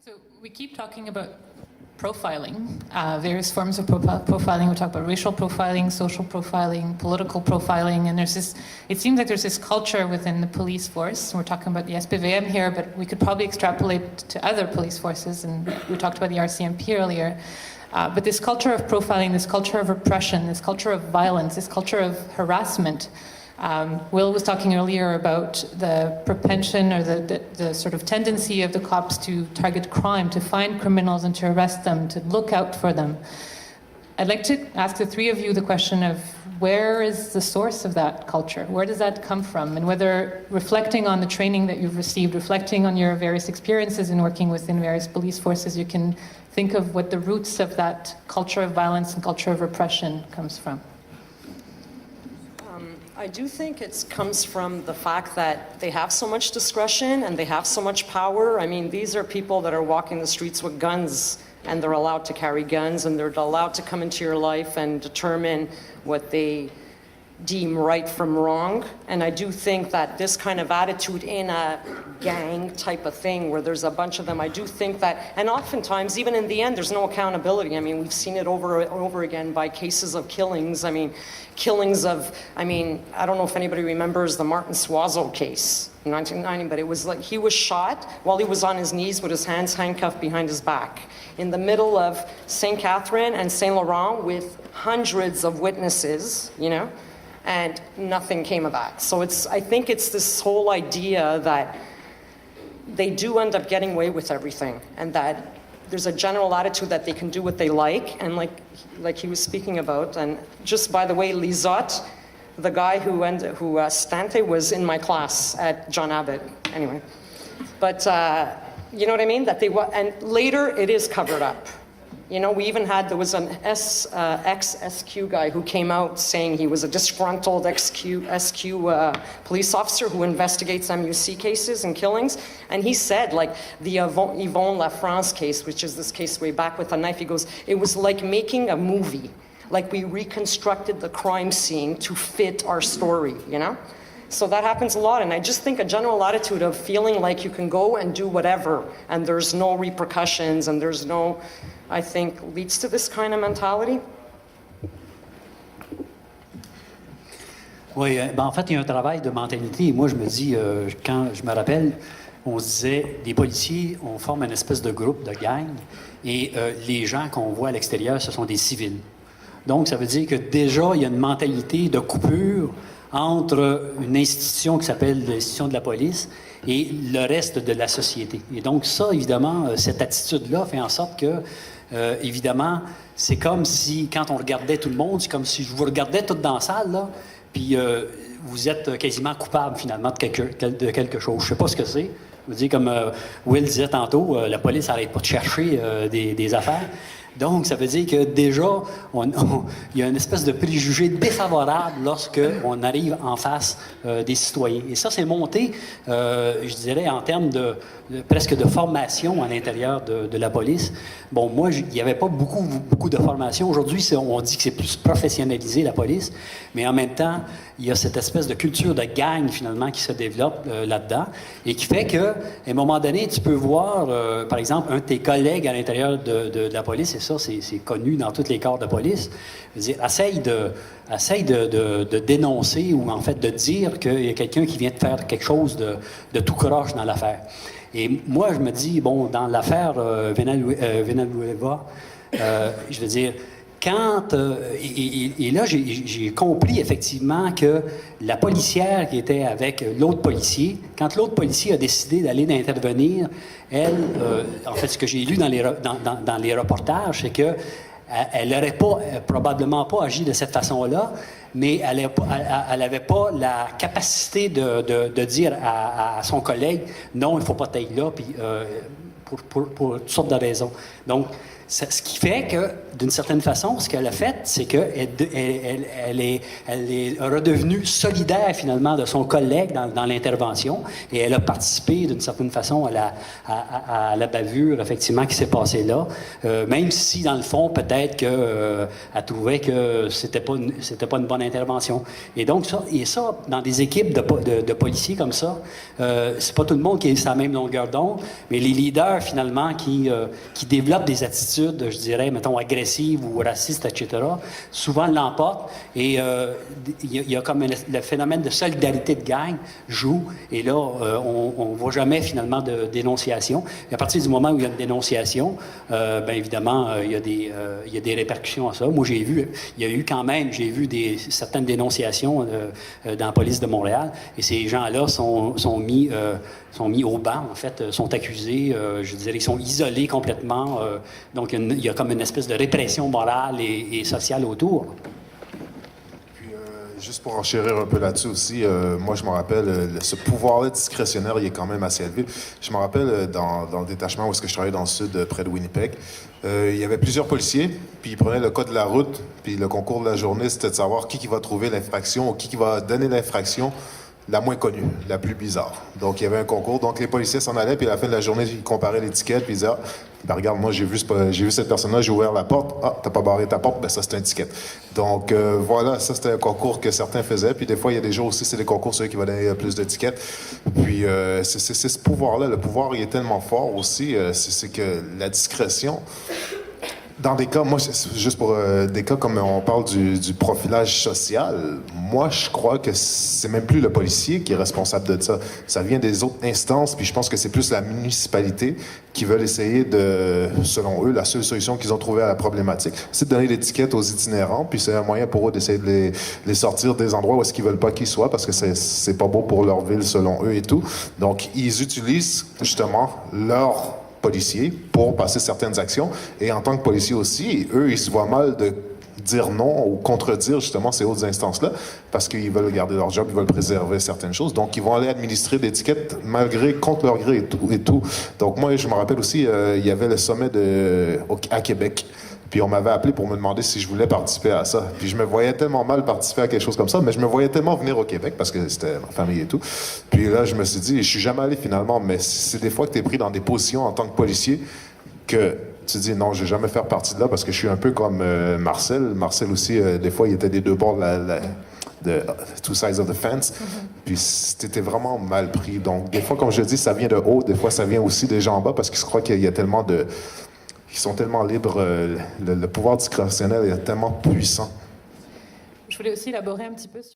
So we keep talking about profiling, various forms of profiling. We talk about racial profiling, social profiling, political profiling, and it seems like there's this culture within the police force. We're talking about the SPVM here, but we could probably extrapolate to other police forces, and we talked about the RCMP earlier. But this culture of profiling, this culture of repression, this culture of violence, this culture of harassment. Will was talking earlier about the propension or the sort of tendency of the cops to target crime, to find criminals and to arrest them, to look out for them. I'd like to ask the three of you the question of where is the source of that culture? Where does that come from? And whether reflecting on the training that you've received, reflecting on your various experiences in working within various police forces, you can think of what the roots of that culture of violence and culture of repression comes from. I do think it comes from the fact that they have so much discretion and they have so much power. I mean, these are people that are walking the streets with guns, and they're allowed to carry guns, and they're allowed to come into your life and determine what they deem right from wrong. And I do think that this kind of attitude in a gang type of thing where there's a bunch of them, I do think that, and oftentimes even in the end there's no accountability. I mean, we've seen it over and over again by cases of killings. I mean, I don't know if anybody remembers the Martin Suazo case in 1990, but it was like he was shot while he was on his knees with his hands handcuffed behind his back in the middle of St. Catherine and St. Laurent with hundreds of witnesses, you know, and nothing came of that. So I think it's this whole idea that they do end up getting away with everything, and that there's a general attitude that they can do what they like, and like he was speaking about. And just by the way, Lizotte, the guy who Stante was in my class at John Abbott, anyway. But you know what I mean? And later it is covered up. You know, there was an ex-SQ guy who came out saying he was a disgruntled SQ police officer who investigates MUC cases and killings. And he said, like, the Yvon Lafrance case, which is this case way back with a knife, he goes, it was like making a movie. Like, we reconstructed the crime scene to fit our story, you know? So that happens a lot, and I just think a general attitude of feeling like you can go and do whatever, and there's no repercussions, and there's no, I think, leads to this kind of mentality. Oui, en fait, il y a un travail de mentalité. Moi, je me dis, quand je me rappelle, on se disait, les policiers, on forme une espèce de groupe, de gang, et les gens qu'on voit à l'extérieur, ce sont des civils. Donc, ça veut dire que déjà, il y a une mentalité de coupure entre une institution qui s'appelle l'institution de la police et le reste de la société. Et donc ça, évidemment, cette attitude-là fait en sorte que, évidemment, c'est comme si, quand on regardait tout le monde, c'est comme si je vous regardais tout dans la salle, là, puis vous êtes quasiment coupable, finalement, de quelque chose. Je ne sais pas ce que c'est. Je veux dire, comme Will disait tantôt, la police n'arrête pas de chercher des affaires. Donc, ça veut dire que déjà, il y a une espèce de préjugé défavorable lorsqu'on arrive en face des citoyens. Et ça, c'est monté, je dirais, en termes presque de formation à l'intérieur de la police. Bon, moi, il n'y avait pas beaucoup de formation. Aujourd'hui, on dit que c'est plus professionnalisé, la police, mais en même temps, il y a cette espèce de culture de gang, finalement, qui se développe là-dedans et qui fait qu'à un moment donné, tu peux voir, par exemple, un de tes collègues à l'intérieur de la police, et ça, c'est connu dans tous les corps de police, je veux dire, essaye de dénoncer ou, en fait, de dire qu'il y a quelqu'un qui vient de faire quelque chose de tout croche dans l'affaire. Et moi, je me dis, bon, dans l'affaire Villanueva, je veux dire, et là, j'ai compris effectivement que la policière qui était avec l'autre policier, quand l'autre policier a décidé d'aller d'intervenir, elle, en fait, ce que j'ai lu dans les reportages, c'est que elle n'aurait probablement pas agi de cette façon-là, mais elle n'avait pas la capacité de dire à son collègue « Non, il ne faut pas t'aller là », puis pour toutes sortes de raisons. Donc, ce qui fait que, d'une certaine façon, ce qu'elle a fait, c'est qu'elle est redevenue solidaire, finalement, de son collègue dans l'intervention, et elle a participé, d'une certaine façon, à la bavure, effectivement, qui s'est passée là, même si, dans le fond, peut-être qu'elle trouvait que c'était pas une bonne intervention. Et donc, ça, dans des équipes de policiers comme ça, c'est pas tout le monde qui est sur la même longueur d'onde, mais les leaders, finalement, qui développent des attitudes, je dirais, mettons, agressives ou racistes, etc., souvent l'emportent. Et il y a comme le phénomène de solidarité de gang joue. Et là, on ne voit jamais, finalement, de dénonciation. Et à partir du moment où il y a une dénonciation, bien évidemment, il y a des répercussions à ça. Moi, j'ai vu certaines dénonciations dans la police de Montréal, et ces gens-là sont mis au banc, en fait, sont accusés, je dirais, ils sont isolés complètement. Donc, il y a comme une espèce de répression morale et sociale autour. Juste pour enchérir un peu là-dessus aussi, moi je me rappelle, ce pouvoir-là discrétionnaire, il est quand même assez élevé. Je me rappelle dans le détachement où est-ce que je travaillais dans le sud, près de Winnipeg, il y avait plusieurs policiers, puis ils prenaient le code de la route, puis le concours de la journée, c'était de savoir qui va trouver l'infraction ou qui va donner l'infraction la moins connue, la plus bizarre. Donc, il y avait un concours. Donc, les policiers s'en allaient, puis à la fin de la journée, ils comparaient l'étiquette, puis ils disaient, ben, regarde, moi, j'ai vu cette personne-là, j'ai ouvert la porte. Ah, t'as pas barré ta porte, ben ça, c'est un ticket. Donc, voilà, ça, c'était un concours que certains faisaient. Puis, des fois, il y a des jours aussi, c'est des concours, ceux qui vont donner plus de tickets. Puis, c'est ce pouvoir-là. Le pouvoir, il est tellement fort aussi. C'est que la discrétion... Dans des cas, moi, juste pour des cas comme on parle du profilage social, moi, je crois que c'est même plus le policier qui est responsable de ça. Ça vient des autres instances, puis je pense que c'est plus la municipalité qui veulent essayer de, selon eux, la seule solution qu'ils ont trouvée à la problématique, c'est de donner l'étiquette aux itinérants, puis c'est un moyen pour eux d'essayer de les sortir des endroits où est-ce qu'ils veulent pas qu'ils soient, parce que c'est pas beau pour leur ville, selon eux et tout. Donc, ils utilisent justement leur policiers pour passer certaines actions. Et en tant que policiers aussi, eux, ils se voient mal de dire non ou contredire justement ces autres instances-là parce qu'ils veulent garder leur job, ils veulent préserver certaines choses. Donc, ils vont aller administrer l'étiquette contre leur gré et tout. Donc, moi, je me rappelle aussi, il y avait le sommet à Québec. Puis on m'avait appelé pour me demander si je voulais participer à ça. Puis je me voyais tellement mal participer à quelque chose comme ça, mais je me voyais tellement venir au Québec parce que c'était ma famille et tout. Puis là, je me suis dit, je suis jamais allé finalement, mais c'est des fois que tu es pris dans des positions en tant que policier que tu te dis, non, je vais jamais faire partie de là parce que je suis un peu comme Marcel. Marcel aussi, des fois, il était des deux bords de two sides of the fence. Puis c'était vraiment mal pris. Donc, des fois, comme je dis, ça vient de haut. Des fois, ça vient aussi des gens en bas parce qu'ils se croient qu'il y a tellement de... Ils sont tellement libres, le pouvoir discrétionnel est tellement puissant. Je voulais aussi élaborer un petit peu sur